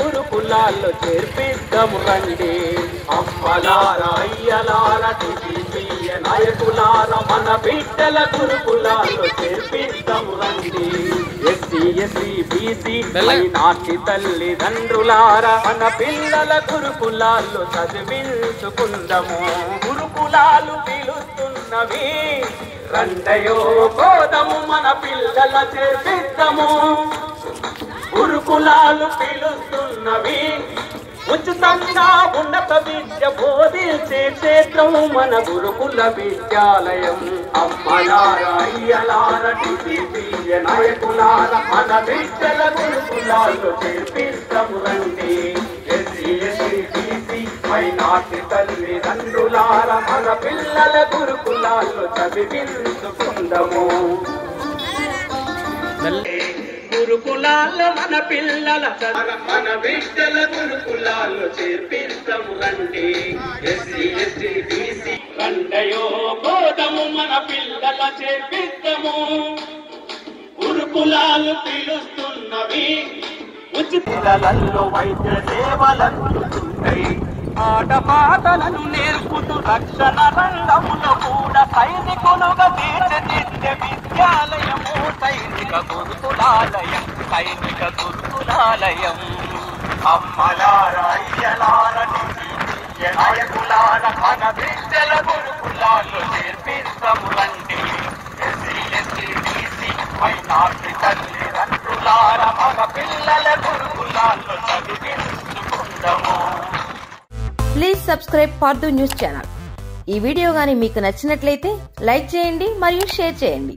గురుకులాల్లో చేర్పిద్దాము రండి. అమ్మలారా అయ్యలారా టీడీపీ నాయకులారా మన బిడ్డల గురుకులాల్లో చేర్పిద్దాము రండి. ఎస్సీ ఎస్టీ బీసీ మైనార్టీ తల్లిదండ్రులారా మన పిల్లల గురుకులాల్లో చదివించుకుందాము. గురుకులాలు పిలుస్తున్నవి రండయో పోదము మన పిల్లల చేర్పిద్దాము. గురుకులాలు పిలుస్తున్నవి ఉచితంగా ఉన్నత విద్య బోధించే క్షేత్రం మన గురుకుల విద్యాలయం. అమ్మలారా అయ్యలారా టీడీపీ నాయకులారా మన బిడ్డల గురుకులాల్లో చేర్పిద్దాము రండి. ఎస్సీ ఎస్టీ బీసీ మైనార్టీ తల్లిదండ్రులారా మన పిల్లల గురుకులాల్లో చదివించుకుందాము. గురుకులాల్లో మన పిల్లల మన బిడ్డల గురుకులాల్లో చేర్పిద్దాము రండి. ఎస్సీ ఎస్టీ బీసీ రండయో పోదము మన పిల్లల చేర్పిద్దాము. గురుకులాలు పిలుస్తున్నవి ఉచితాలలో వైద్య సేవలందుతున్నాయి. ఆటపాటలను నేర్పుతూ రక్షణ రంగములో కూడా సైనికులుగా తీర్చిదిద్దే విద్యాలయము సైనిక గురుకులాలయం. సైనిక గురుకులాలయం. అమ్మలారా అయ్యలారా టీడీపీ నాయకులారా మన బిడ్డల గురుకులాల్లో చేర్పిద్దాము రండి. ఎస్సీ ఎస్టీ బీసీ మైనార్టీ తల్లిదండ్రులారా మన పిల్లల గురుకులాల్లో చదివించుకుందాము. Please subscribe for the news channel. ఈ వీడియో గాని మీకు నచ్చినట్లయితే లైక్ చేయండి మరియు షేర్ చేయండి.